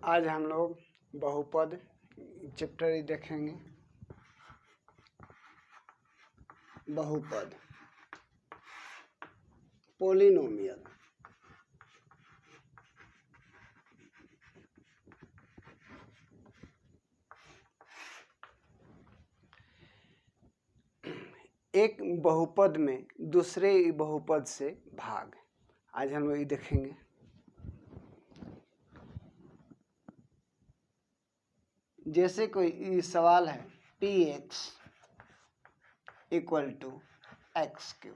आज हम लोग बहुपद चैप्टर ही देखेंगे। बहुपद, पोलिनोमियल। एक बहुपद में दूसरे बहुपद से भाग, आज हम लोग ये देखेंगे। जैसे कोई सवाल है px equal to x q,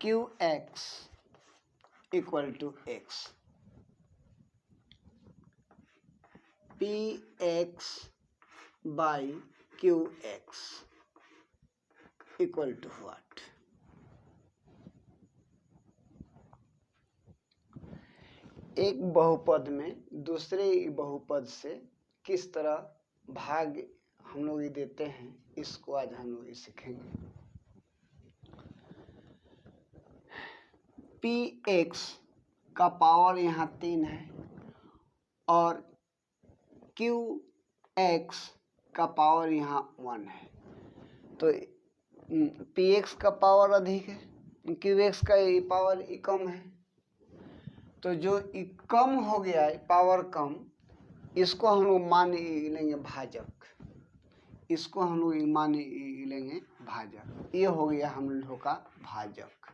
qx equal to x, px by qx equal to what. एक बहुपद में दूसरे बहुपद से किस तरह भाग हम लोग ये देते हैं, इसको आज हम लोग ये सीखेंगे। px का पावर यहाँ 3 है और qx का पावर यहाँ 1 है, तो px का पावर अधिक है, qx का ये पावर कम है। तो जो कम हो गया है, पावर कम, इसको हम लोग मान लेंगे भाजक, इसको हम लोग मान लेंगे भाजक। ये हो गया हम लोग का भाजक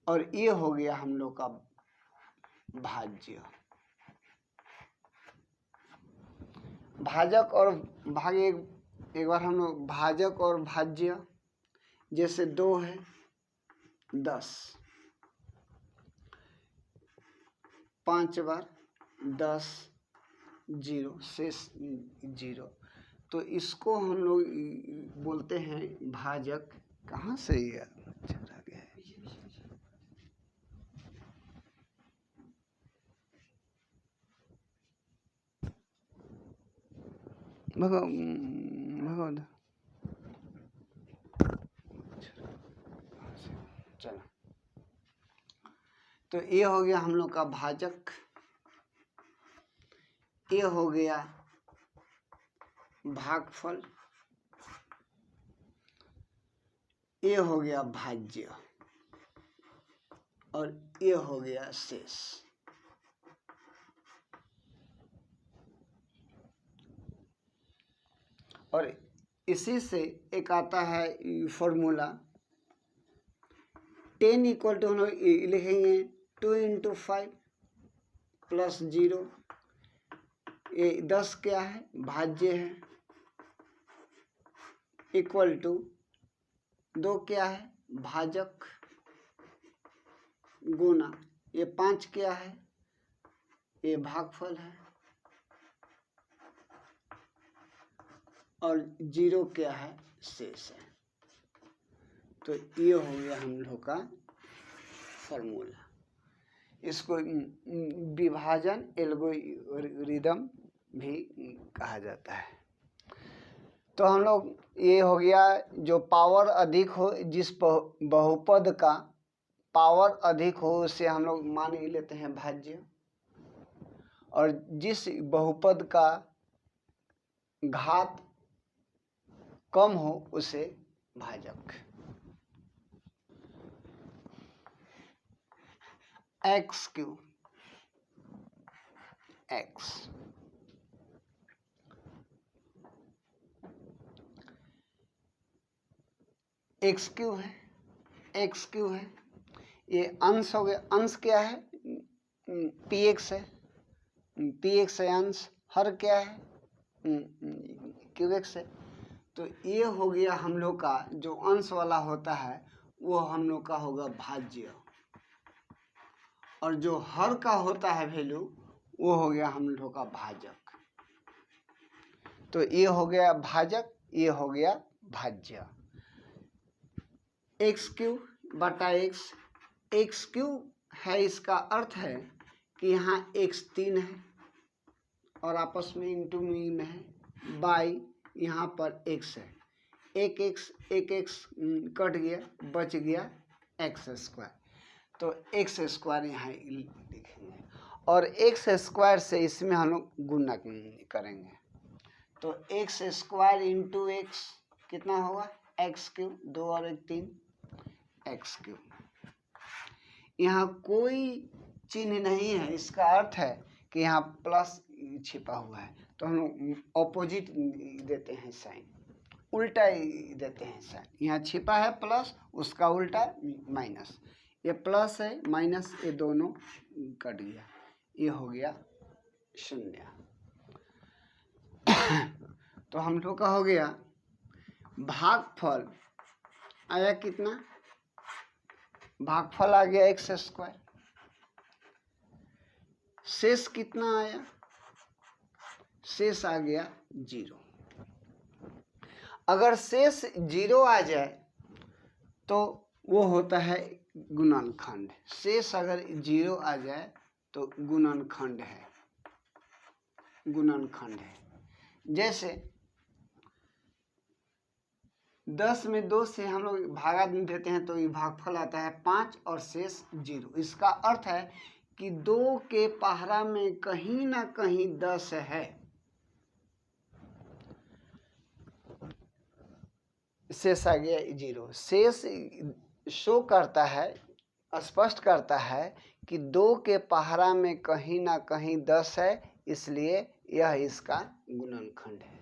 और ये हो गया हम लोग का भाज्य। भाजक और भाग एक बार हम लोग भाजक और भाज्य, जैसे 2 है 10, 5 बार 10, 0 शेष 0, तो इसको हम लोग बोलते हैं भाजक। कहाँ से ये चला गया है? भगवान चलो, तो ये हो गया हम लोग का भाजक, ये हो गया भागफल, ये हो गया भाज्य और ये हो गया शेष। और इसी से एक आता है फॉर्मूला 10 इक्वल टू, हम लोग लिखेंगे 2 इंटू 5 प्लस 0। ये 10 क्या है? भाज्य है। इक्वल टू 2 क्या है? भाजक। गुना ये 5 क्या है? ये भागफल है। और 0 क्या है? शेष है। तो ये हो गया हम लोग का फॉर्मूला। इसको विभाजन एल्गोरिदम भी कहा जाता है। तो हम लोग ये हो गया, जो पावर अधिक हो, जिस बहुपद का पावर अधिक हो उसे हम लोग मान ही लेते हैं भाज्य, और जिस बहुपद का घात कम हो उसे भाजक। X Q x, x Q है, एक्स क्यू है, ये अंश हो गया। अंश क्या है? पी एक्स है, पी एक्स है अंश। हर क्या है? क्यू एक्स है। तो ये हो गया हम लोग का जो अंश वाला होता है वो हम लोग का होगा भाज्य, और जो हर का होता है वैल्यू वो हो गया हम लोग का भाजक। तो ये हो गया भाजक, ये हो गया भाज्य। एक्स क्यू बटा एक्स, एक्स क्यू है, इसका अर्थ है कि यहाँ एक्स 3 है और आपस में इंटू में है, बाई यहाँ पर एक्स है। एक एक्स कट गया, बच गया एक्स स्क्वायर। तो एक्स स्क्वायर यहाँ लिखेंगे और एक्स स्क्वायर से इसमें हम लोग गुणा करेंगे। तो एक्स स्क्वायर इंटू एक्स कितना होगा एक्स क्यूब, 2 और 1 3 एक्स क्यूब। यहाँ कोई चिन्ह नहीं है, इसका अर्थ है कि यहाँ प्लस छिपा हुआ है, तो हम लोग ऑपोजिट देते हैं साइन, उल्टा ही देते हैं साइन। यहाँ छिपा है प्लस, उसका उल्टा माइनस, ये प्लस है माइनस, ये दोनों कट गया, ये हो गया 0। तो हम लोग का हो गया भागफल आया कितना, भागफल आ गया एक्स स्क्वायर, शेष कितना आया, शेष आ गया 0। अगर शेष 0 आ जाए तो वो होता है गुणनखंड, शेष अगर 0 आ जाए तो गुणनखंड है, गुणनखंड है। जैसे 10 में 2 से हम लोग भागा देते हैं तो ये भागफल आता है 5 और शेष 0। इसका अर्थ है कि 2 के पहरा में कहीं ना कहीं 10 है, शेष आ गया 0। शेष शो करता है, स्पष्ट करता है कि 2 के पहरा में कहीं ना कहीं 10 है, इसलिए यह इसका गुणनखंड है,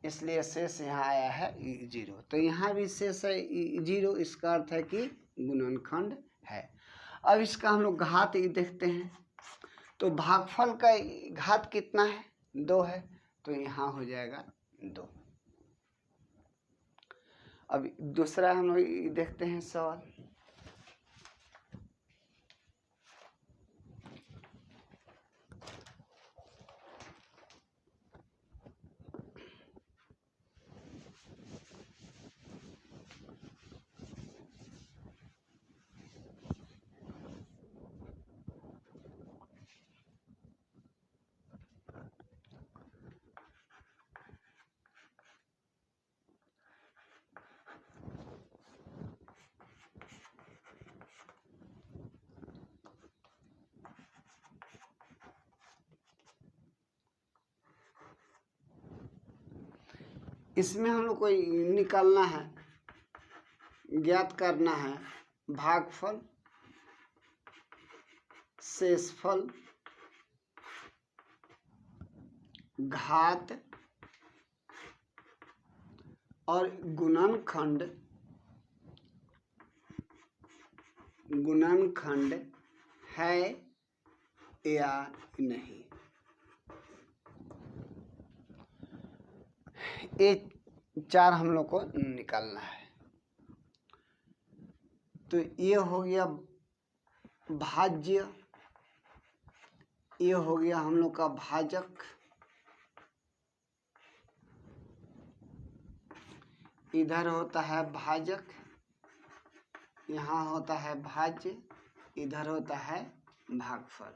इसलिए शेष यहाँ आया है 0। तो यहाँ भी शेष है 0, इसका अर्थ है कि गुणनखंड है। अब इसका हम लोग घात देखते हैं, तो भागफल का घात कितना है, 2 है, तो यहाँ हो जाएगा 2। अब दूसरा हम लोग देखते हैं सवाल, इसमें हम लोग को निकालना है, ज्ञात करना है भागफल, शेषफल, घात और गुणनखंड, गुणनखंड है या नहीं। ये 4 हम लोग को निकालना है। तो ये हो गया भाज्य, ये हो गया हम लोग का भाजक, इधर होता है भाजक, यहाँ होता है भाज्य, इधर होता है भागफल।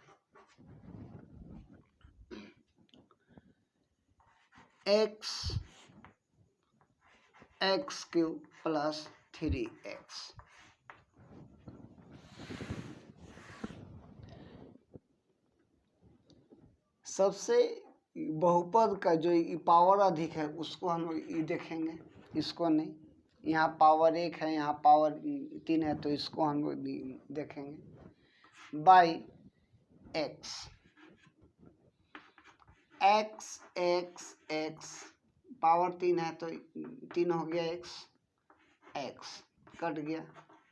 एक्स क्यूब प्लस 3x, सबसे बहुपद का जो पावर अधिक है उसको हम लोग देखेंगे, इसको नहीं। यहाँ पावर 1 है, यहाँ पावर 3 है, तो इसको हम लोग देखेंगे। By x, x x x, power 3 है तो 3 हो गया एक्स, एक्स कट गया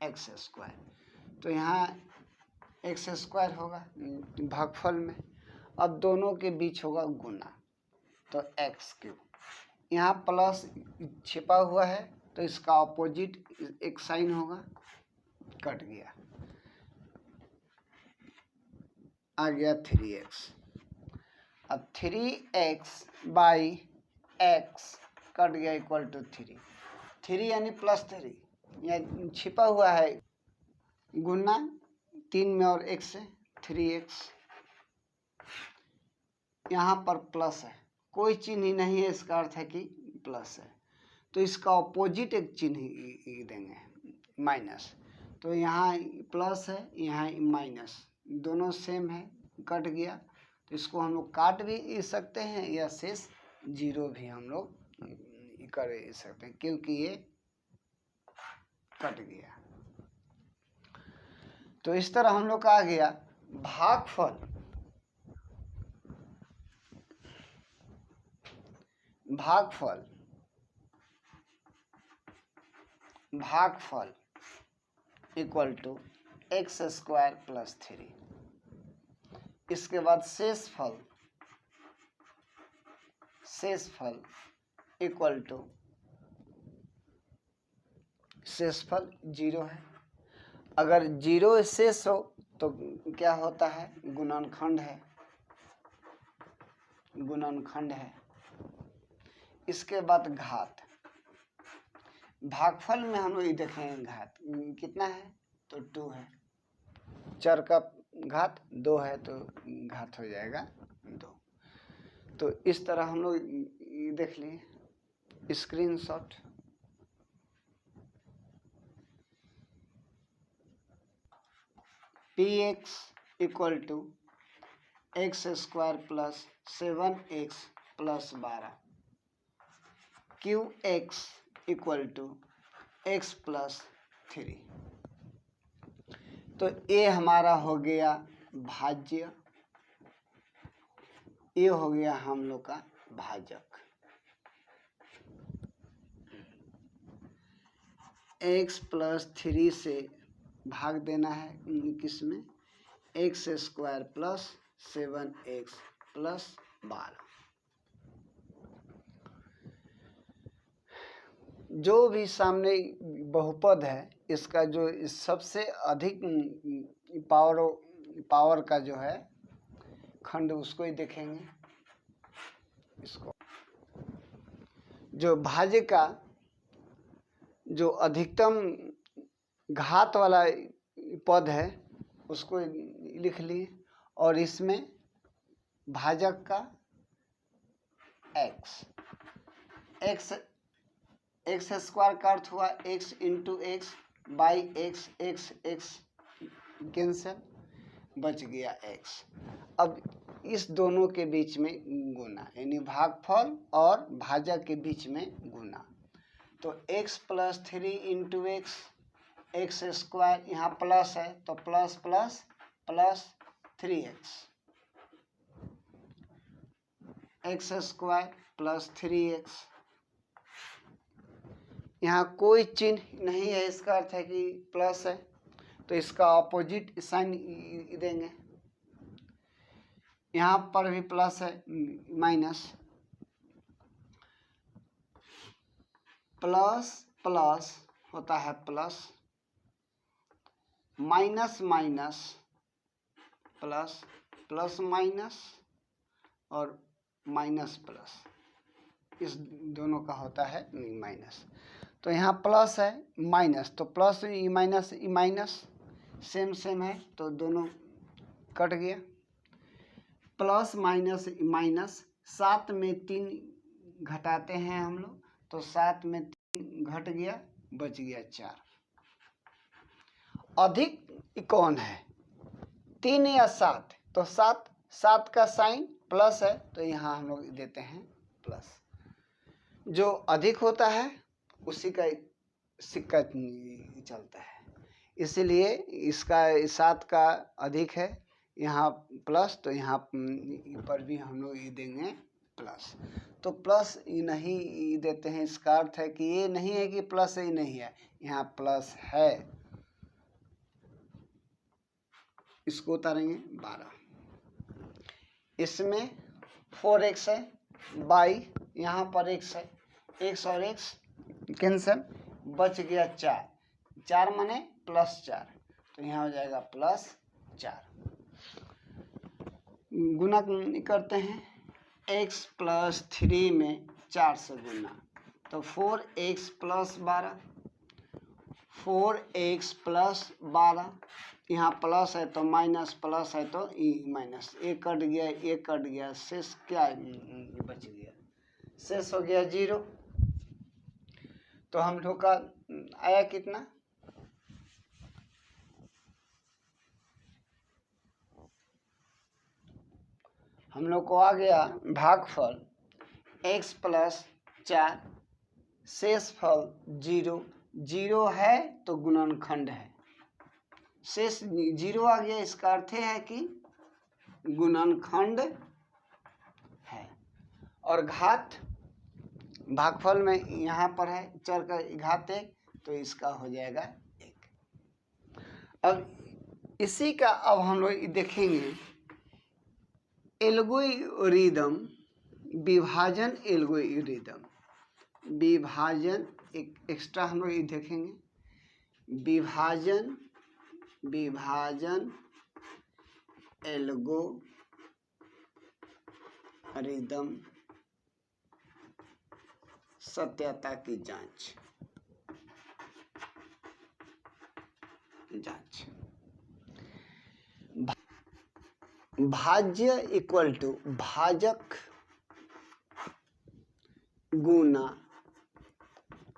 एक्स स्क्वायर, तो यहाँ एक्स स्क्वायर होगा भागफल में। अब दोनों के बीच होगा गुना, तो एक्स क्यूब, यहाँ प्लस छिपा हुआ है तो इसका ऑपोजिट एक साइन होगा, कट गया, आ गया 3x। अब 3x बाई एक्स कट गया इक्वल टू 3 यानी प्लस 3, यहाँ छिपा हुआ है गुना 3 में और 1 से 3x, यहाँ पर प्लस है, कोई चिन्ह ही नहीं है, इसका अर्थ है कि प्लस है, तो इसका ऑपोजिट एक चिन्ह देंगे माइनस, तो यहाँ प्लस है, यहाँ माइनस, दोनों सेम है, कट गया। तो इसको हम लोग काट भी सकते हैं या शेष जीरो भी हम लोग कर सकते हैं, क्योंकि ये कट गया। तो इस तरह हम लोग का आ गया भागफल। भागफल भागफल equal to x square plus 3। इसके बाद शेषफल, शेषफल इक्वल टू, शेषफल जीरो है। अगर जीरो शेष हो तो क्या होता है, गुणनखंड है, गुणनखंड है। इसके बाद घात, भागफल में हम लोग देखेंगे घात कितना है, तो 2 है। चर का घात 2 है तो घात हो जाएगा 2। तो इस तरह हम लोग देख लिए screenshot. px equal to x square plus 7x plus 12, qx equal to x plus 3। तो ये हमारा हो गया भाज्य, ये हो गया हम लोग का भाजक। x प्लस 3 से भाग देना है किसमें, x square plus 7x plus 12। जो भी सामने बहुपद है इसका जो सबसे अधिक पावर का जो है खंड, उसको ही देखेंगे। इसको जो भाज्य का जो अधिकतम घात वाला पद है उसको लिख लिए, और इसमें भाजक का एक्स स्क्वायर का अर्थ हुआ x into x by x, x cancel, बच गया x। अब इस दोनों के बीच में गुना, यानी भागफल और भाजक के बीच में गुना। तो x plus 3 into x, x square, यहाँ प्लस है तो plus plus plus 3x, x square plus 3x। यहाँ कोई चिन्ह नहीं है, इसका अर्थ है कि प्लस है, तो इसका ऑपोजिट साइन देंगे। यहाँ पर भी प्लस है, माइनस, प्लस प्लस होता है plus, minus minus plus, plus minus और माइनस प्लस, इस दोनों का होता है माइनस। तो यहाँ प्लस है माइनस, तो प्लस माइनस सेम सेम है तो दोनों कट गया। प्लस माइनस माइनस, 7 में 3 घटाते हैं हम लोग, तो 7 में 3 घट गया, बच गया 4। अधिक कौन है, 3 या 7? तो 7 का साइन प्लस है तो यहाँ हम लोग देते हैं प्लस। जो अधिक होता है उसी का सिक्का चलता है, इसीलिए इसका 7 का अधिक है, यहाँ प्लस, तो यहाँ पर भी हम लोग ये देंगे प्लस। तो प्लस नहीं देते हैं, इसका अर्थ है कि ये नहीं है कि प्लस ही नहीं है, यहाँ प्लस है। इसको उतारेंगे 12, इसमें 4x है, बाई यहाँ पर x है, x और x कैंसिल, बच गया 4, 4 माने प्लस 4, तो यहाँ हो जाएगा प्लस 4। गुना करते हैं, x प्लस 3 में 4 से गुना, तो 4x प्लस 12, 4x प्लस 12, यहाँ प्लस है तो माइनस, प्लस है तो माइनस, एक कट गया, एक कट गया, शेष क्या बच गया, शेष हो गया 0। तो हम लोग का आया कितना, हम लोग को आ गया भागफल x प्लस 4, शेषफल 0, 0 है तो गुणनखंड है, शेष 0 आ गया, इसका अर्थ है कि गुणनखंड है। और घात भागफल में यहाँ पर है चर का घात 1, तो इसका हो जाएगा 1। अब इसी का अब हम लोग देखेंगे एल्गोरिदम, विभाजन एल्गोरिदम, विभाजन एक एक्स्ट्रा हम लोग देखेंगे, विभाजन एल्गोरिदम सत्यता की जांच। भाज्य इक्वल टू भाजक गुना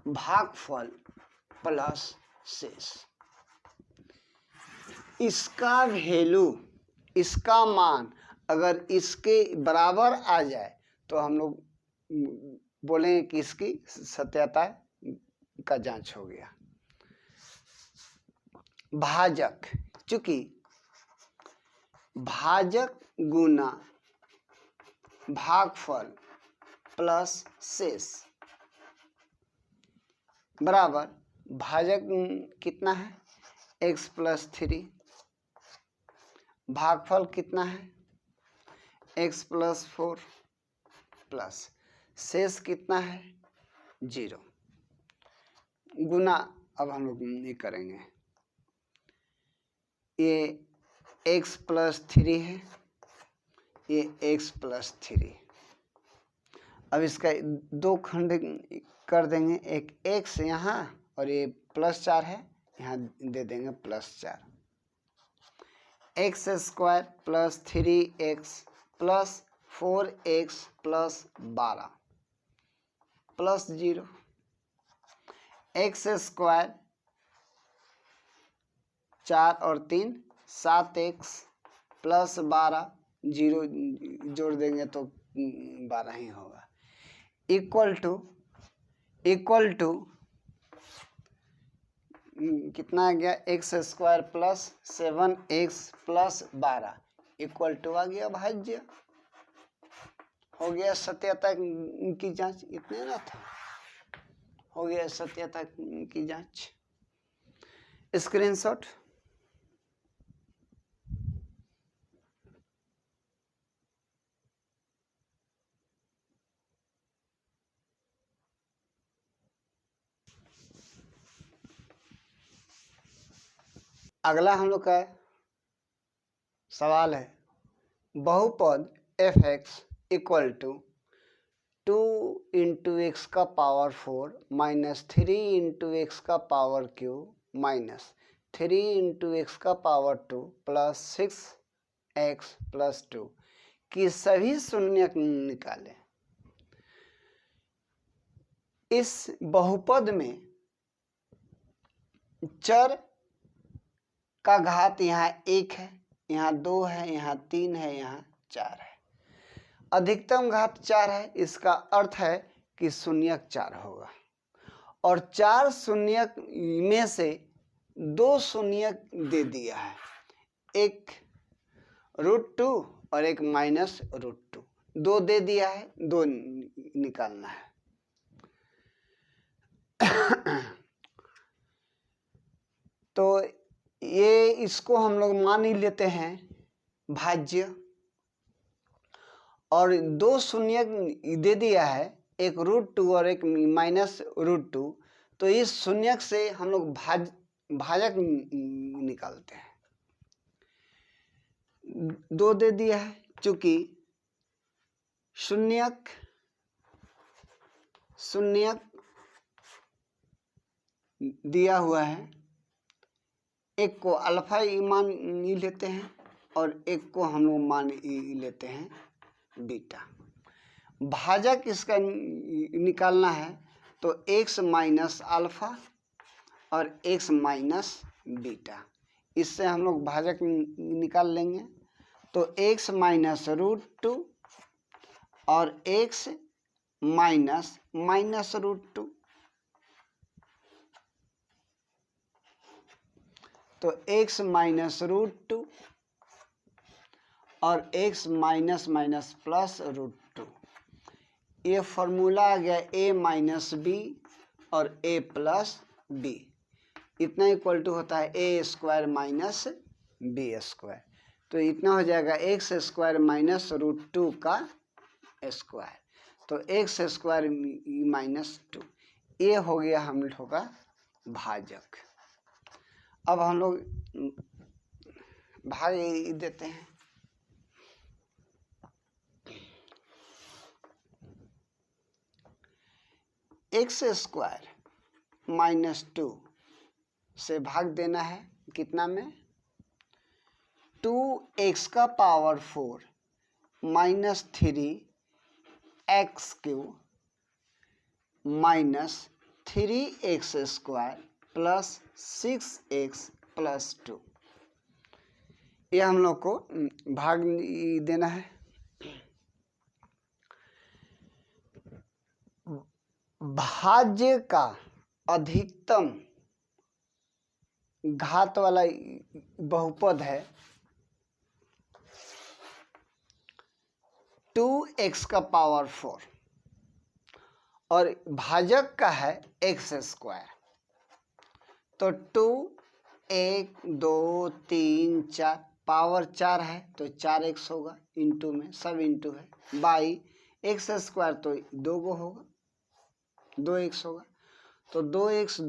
भागफल प्लस शेष। इसका वैल्यू, इसका मान अगर इसके बराबर आ जाए तो हम लोग बोलेंगे कि इसकी सत्यता का जांच हो गया। भाजक, चूंकि भाजक गुना भागफल प्लस शेष बराबर भाजक कितना है x प्लस 3, भागफल कितना है x प्लस 4 प्लस शेष कितना है 0, गुना अब हम लोग ये करेंगे, ये x प्लस 3 है, ये x प्लस 3। अब इसका 2 खंड कर देंगे, एक x यहाँ और ये प्लस 4 है, यहाँ दे देंगे plus 4। x square plus 3x plus 4x plus 12 plus 0, x square 4 और 3 7x प्लस 12, 0 जोड़ देंगे तो 12 ही होगा, इक्वल टू कितना आ गया x square plus 7x plus 12 equal to आ गया भाज्य। हो गया सत्यता की जांच, इतने ना था, हो गया सत्यता की जांच। स्क्रीनशॉट। अगला हम लोग का सवाल है बहुपद f(x) equal to 2 into x का पावर 4 माइनस 3 इंटू एक्स का power q minus 3 into x का पावर 2 प्लस 6x प्लस 2 की सभी शून्य निकालें। इस बहुपद में चर का घात यहाँ 1 है, यहाँ 2 है, यहाँ 3 है, यहाँ 4 है, अधिकतम घात 4 है, इसका अर्थ है कि शून्यक 4 होगा। और 4 शून्यक में से 2 शून्यक दे दिया है, एक √2 और एक -√2, 2 दे दिया है, 2 निकालना है। तो ये इसको हम लोग मान ही लेते हैं भाज्य, और 2 शून्य दे दिया है, एक √2 और एक -√2, तो इस शून्यक से हम लोग भाजक निकालते हैं। 2 दे दिया है, चूंकि शून्यक दिया हुआ है, एक को अल्फा मान लेते हैं और एक को हम लोग मान लेते हैं बीटा। भाजक इसका निकालना है तो x माइनस अल्फा और x माइनस बीटा, इससे हम लोग भाजक निकाल लेंगे। तो x माइनस रूट टू और x minus minus root two, तो x माइनस रूट टू और x minus minus plus root two, ये फॉर्मूला आ गया a माइनस बी और a प्लस बी, इतना इक्वल टू होता है a square minus B square. तो इतना हो जाएगा x square minus root two का स्क्वायर, तो एक्स स्क्वायर माइनस टू, ये हो गया हम लोग का भाजक। अब हम लोग भाग देते हैं। एक्स स्क्वायर माइनस टू से भाग देना है कितना में, 2x का power 4 minus 3x Q minus 3x square plus 6x plus 2, ये हम लोग को भाग देना है। भाज्य का अधिकतम घात वाला बहुपद है 2x का पावर 4 और भाजक का है x स्क्वायर, तो 2 1 2 3 4 पावर 4 है तो 4x होगा, इंटू में सब इंटू है, बाई x स्क्वायर तो 2 को होगा 2x होगा, तो 2x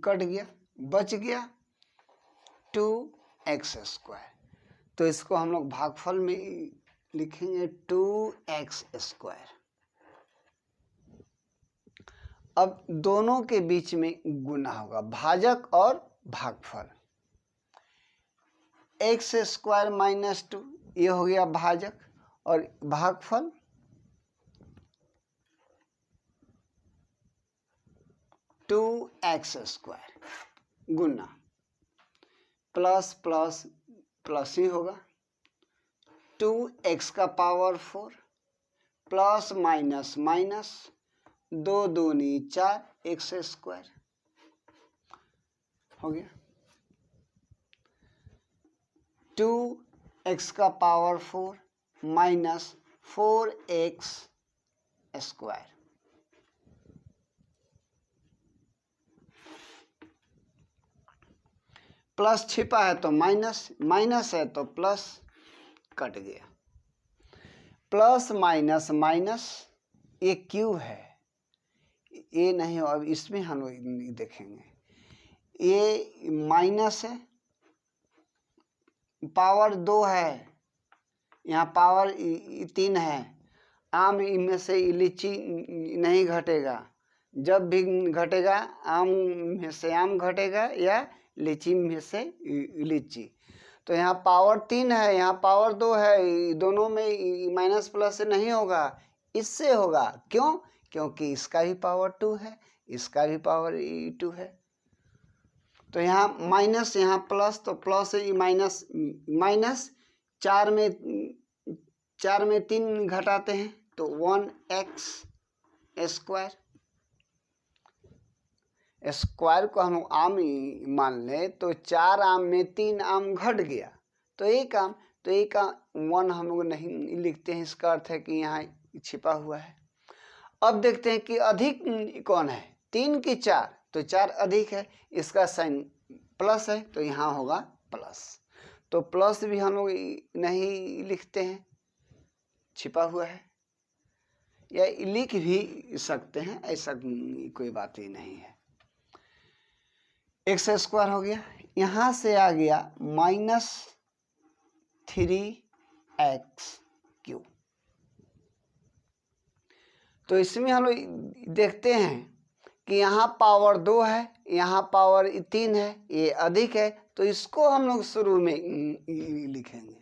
कट गया, बच गया 2x स्क्वायर, तो इसको हम लोग भागफल में लिखेंगे 2x स्क्वायर। अब दोनों के बीच में गुना होगा, भाजक और भागफल, x स्क्वायर माइनस 2 ये हो गया भाजक और भागफल 2x स्क्वायर गुना प्लस प्लस प्लस ही होगा, 2x का पावर 4 प्लस माइनस माइनस 2 दूनी 4 x स्क्वायर हो गया, 2x का power 4 minus 4x square, plus छिपा है तो माइनस, माइनस है तो प्लस, कट गया, प्लस माइनस माइनस, ये क्यू है, ये नहीं हो, अब इसमें हम लोग देखेंगे, ये माइनस है, पावर 2 है, यहाँ पावर 3 है, आम इनमें से लीची नहीं घटेगा, जब भी घटेगा आम में से आम घटेगा या लीची में से लीची, तो यहाँ पावर 3 है, यहाँ पावर 2 है, दोनों में माइनस प्लस से नहीं होगा, इससे होगा, क्यों? क्योंकि इसका भी पावर 2 है, इसका भी पावर 2 है, तो यहाँ माइनस यहाँ प्लस, तो प्लस माइनस माइनस, 4 में 3 घटाते हैं तो 1x स्क्वायर, स्क्वायर को हम आम मान ले तो 4 आम में 3 आम घट गया तो एक आम, तो एक आम 1 हम लोग नहीं लिखते हैं, इसका अर्थ है कि यहाँ छिपा हुआ है। अब देखते हैं कि अधिक कौन है, 3 की 4, तो 4 अधिक है, इसका साइन प्लस है तो यहाँ होगा प्लस, तो प्लस भी हम लोग नहीं लिखते हैं, छिपा हुआ है, या लिख भी सकते हैं, ऐसा कोई बात ही नहीं है। एक्स स्क्वायर हो गया, यहाँ से आ गया माइनस 3x क्यू, तो इसमें हम लोग देखते हैं कि यहाँ पावर 2 है, यहाँ पावर 3 है, ये अधिक है, तो इसको हम लोग शुरू में लिखेंगे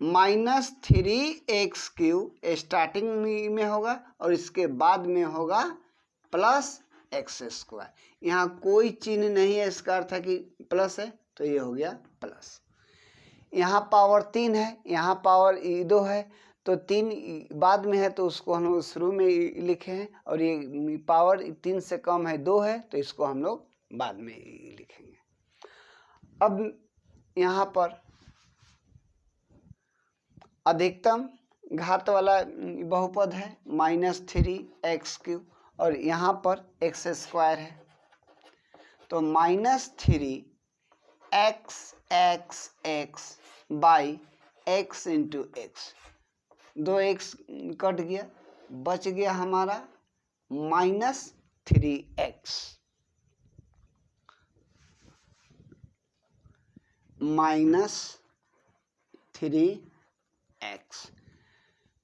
माइनस 3x क्यू स्टार्टिंग में होगा और इसके बाद में होगा प्लस एक्स स्क्वायर, यहाँ कोई चिन्ह नहीं है, इसका अर्थ है कि प्लस है तो ये हो गया प्लस, यहाँ पावर 3 है, यहाँ पावर 2 है, तो 3 बाद में है तो उसको हम लोग शुरू में लिखे हैं, और ये पावर 3 से कम है 2 है तो इसको हम लोग बाद में लिखेंगे। अब यहाँ पर अधिकतम घात वाला बहुपद है -3x³ और यहाँ पर x² है, तो -3x by x into x, 2x cut गया, बच गया हमारा -3x -3x।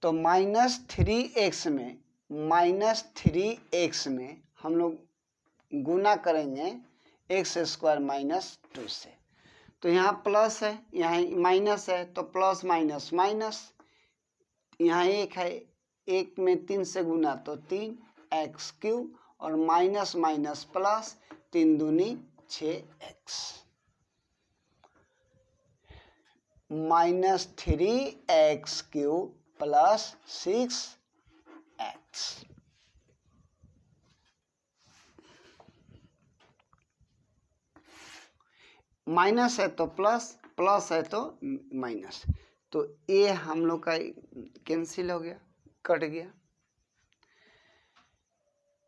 तो -3x में हम लोग गुना करेंगे x² - 2 से, तो यहाँ प्लस है, यहाँ माइनस है, तो प्लस माइनस माइनस, यहाँ 1 है, 1 में 3 से गुना तो 3x³ और माइनस माइनस प्लस, 3 दूनी 6x, -3x³ plus 6x। Minus है तो प्लस, प्लस है तो माइनस, तो ये हम लोग का कैंसिल हो गया, कट गया।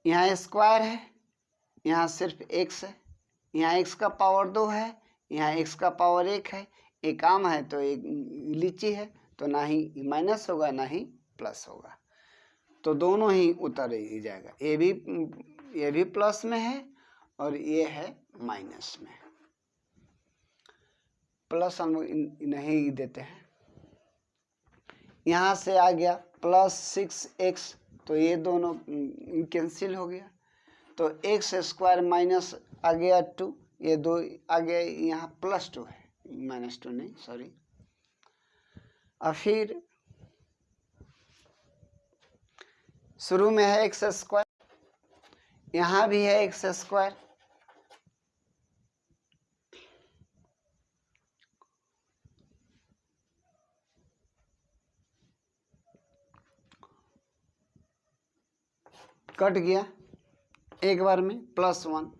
यहाँ स्क्वायर है, यहाँ सिर्फ x है, यहाँ x का पावर 2 है, यहाँ x का पावर 1 है, एक आम है तो एक लीची है, तो ना ही माइनस होगा ना ही प्लस होगा, तो दोनों ही उतर ही जाएगा। ये भी प्लस में है और ये है माइनस में, प्लस हम लोग नहीं देते हैं। यहाँ से आ गया +6x, तो ये दोनों कैंसिल हो गया, तो x² माइनस आ गया 2, ये 2 आ गया, यहाँ +2 है, -2 नहीं, सॉरी। और फिर शुरू में है x², यहाँ भी है x², कट गया एक बार में, +1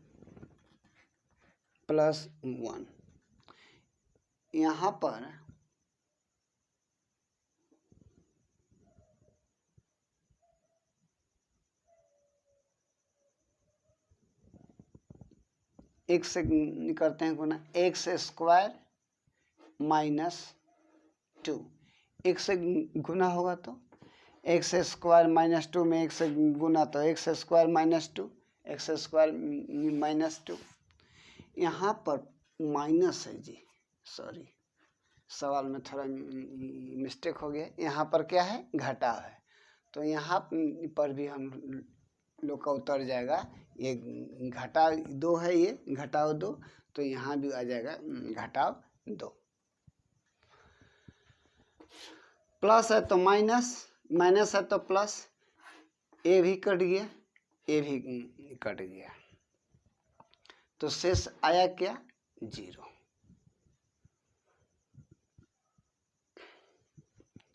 +1, यहाँ पर x से करते हैं गुना, x² - 2, x से गुना होगा तो x² - 2 में x से गुना तो x² - 2, x² - 2, यहाँ पर माइनस है जी, सॉरी, सवाल में थोड़ा मिस्टेक हो गया, यहाँ पर क्या है, घटाव है, तो यहाँ पर भी हम लोग का उतर जाएगा, ये घटाव 2 है, ये घटाव 2, तो यहाँ भी आ जाएगा घटाव 2, प्लस है तो माइनस, माइनस है तो प्लस, ये भी कट गया, ये भी कट गया, तो शेष आया क्या, 0।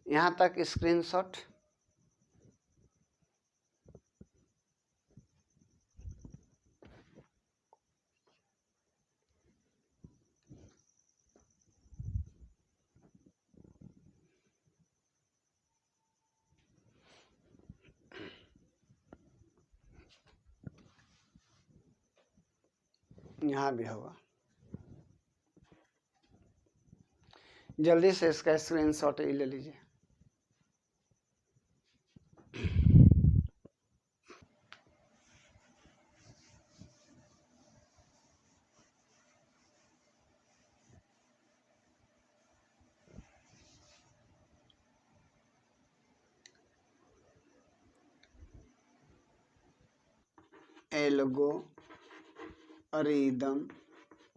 यहाँ तक स्क्रीनशॉट। यहाँ भी होगा, जल्दी से इसका स्क्रीनशॉट ले लीजिए। एल्गोरिदम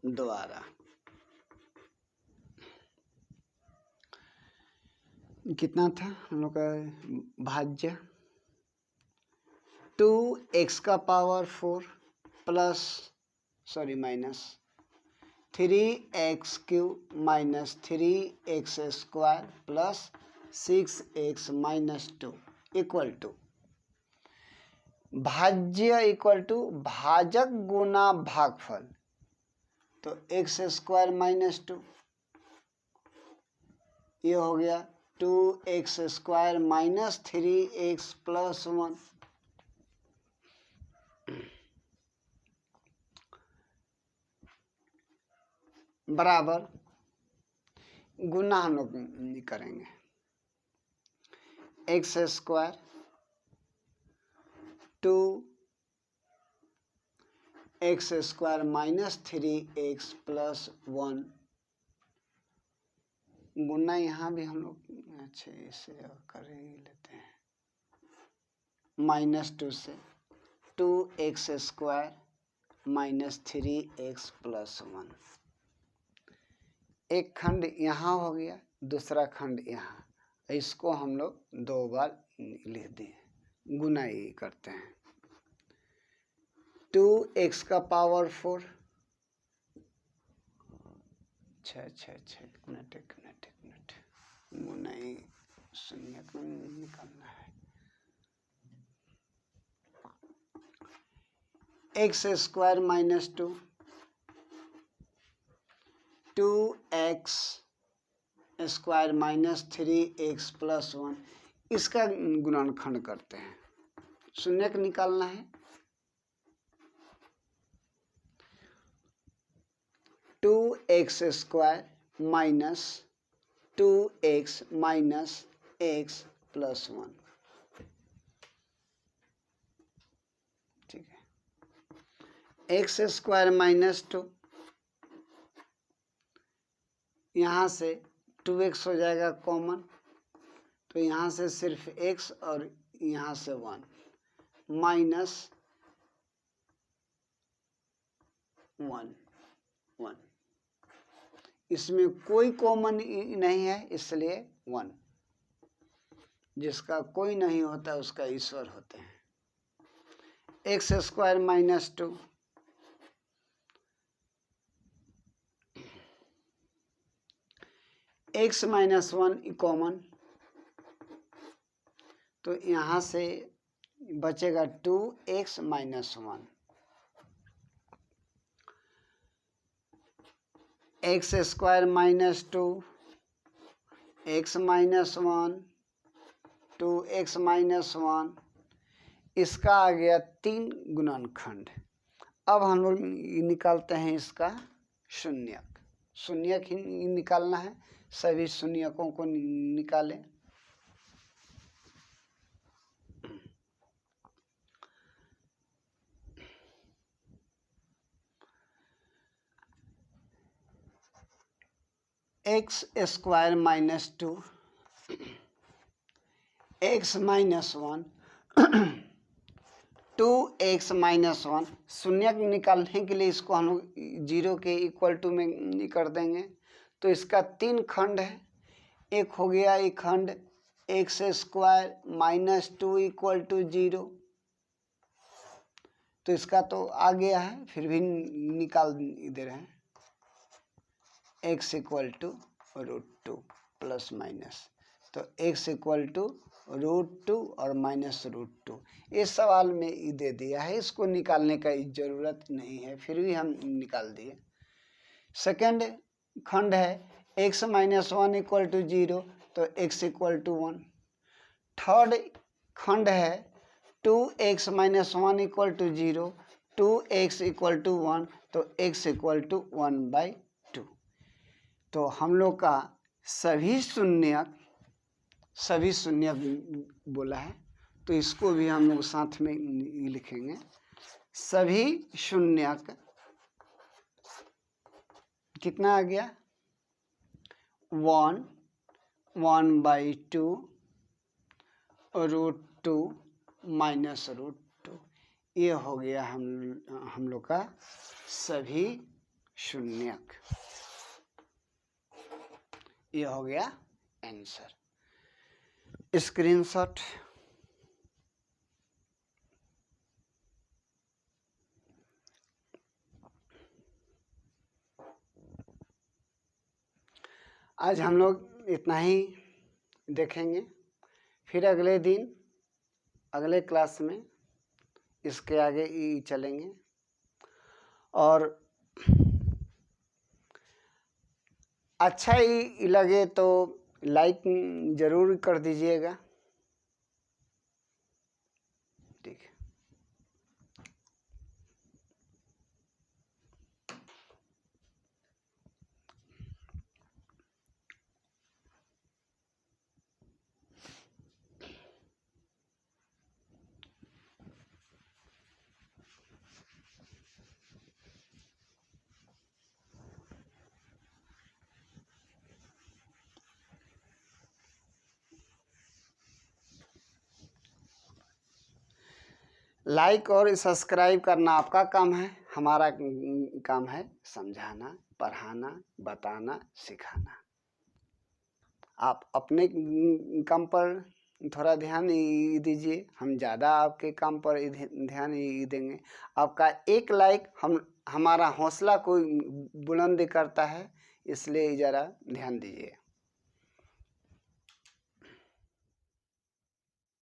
द्वारा कितना था हम लोग का भाज्य, 2x का power 4 plus, sorry minus 3x³ minus 3x² plus 6x minus 2 equal to भाज्य इक्वल टू भाजक गुना भागफल, तो x² माइनस 2, ये हो गया 2x² माइनस 3x प्लस 1 बराबर गुना हम लोग करेंगे x² 2x² minus 3x plus 1 गुना यहाँ भी हम लोग अच्छे इसे कर ही लेते हैं माइनस 2 से 2x² माइनस 3x प्लस 1, एक खंड यहाँ हो गया, दूसरा खंड यहाँ, इसको हम लोग 2 बार लिख दिए, गुना ही करते हैं 2x का पावर 4, अच्छा एक मिनट गुना ही शून्य को निकालना है, x² minus 2 2x² minus 3x plus 1, इसका गुणनखंड करते हैं, शून्य को निकालना है 2x² minus 2x minus x plus 1, ठीक है, x² माइनस 2, यहाँ से 2x हो जाएगा कॉमन, तो यहाँ से सिर्फ x और यहाँ से 1 माइनस 1, इसमें कोई कॉमन नहीं है इसलिए 1, जिसका कोई नहीं होता उसका ईश्वर होते हैं, x² minus 2 x minus 1 common, तो यहाँ से बचेगा 2x minus 1, x² minus 2 x minus 1 2x minus 1, इसका आ गया 3 गुणनखंड। अब हम लोग निकालते हैं इसका शून्यक, शून्यक ही निकालना है, सभी शून्यकों को निकालें। x² minus 2 x minus 1 2x minus 1, शून्यक निकालने के लिए इसको हम लोग 0 के इक्वल टू में कर देंगे, तो इसका 3 खंड है, एक हो गया ये खंड x² माइनस 2 इक्वल टू 0, तो इसका तो आ गया है, फिर भी निकाल दे रहे हैं, x equal to √2 plus minus, तो x इक्वल टू √2 और माइनस √2, इस सवाल में दे दिया है, इसको निकालने का जरूरत नहीं है, फिर भी हम निकाल दिए। सेकंड खंड है x माइनस 1 इक्वल टू 0, तो x इक्वल टू 1। थर्ड खंड है 2x minus 1 equal to 0, 2x equal to 1, तो x इक्वल टू 1/2। तो हम लोग का सभी शून्यक बोला है, तो इसको भी हम लोग साथ में लिखेंगे, सभी शून्यक कितना आ गया 1/2 √2 माइनस √2, ये हो गया हम लोग का सभी शून्यक, ये हो गया आंसर। स्क्रीनशॉट। आज हम लोग इतना ही देखेंगे, फिर अगले दिन अगले क्लास में इसके आगे ही चलेंगे। और अच्छा ही लगे तो लाइक ज़रूर कर दीजिएगा। ठीक है। लाइक और सब्सक्राइब करना आपका काम है, हमारा काम है समझाना, पढ़ाना, बताना, सिखाना। आप अपने काम पर थोड़ा ध्यान दीजिए, हम ज़्यादा आपके काम पर ध्यान देंगे। आपका एक लाइक हमारा हौसला को बुलंद करता है, इसलिए ज़रा ध्यान दीजिए।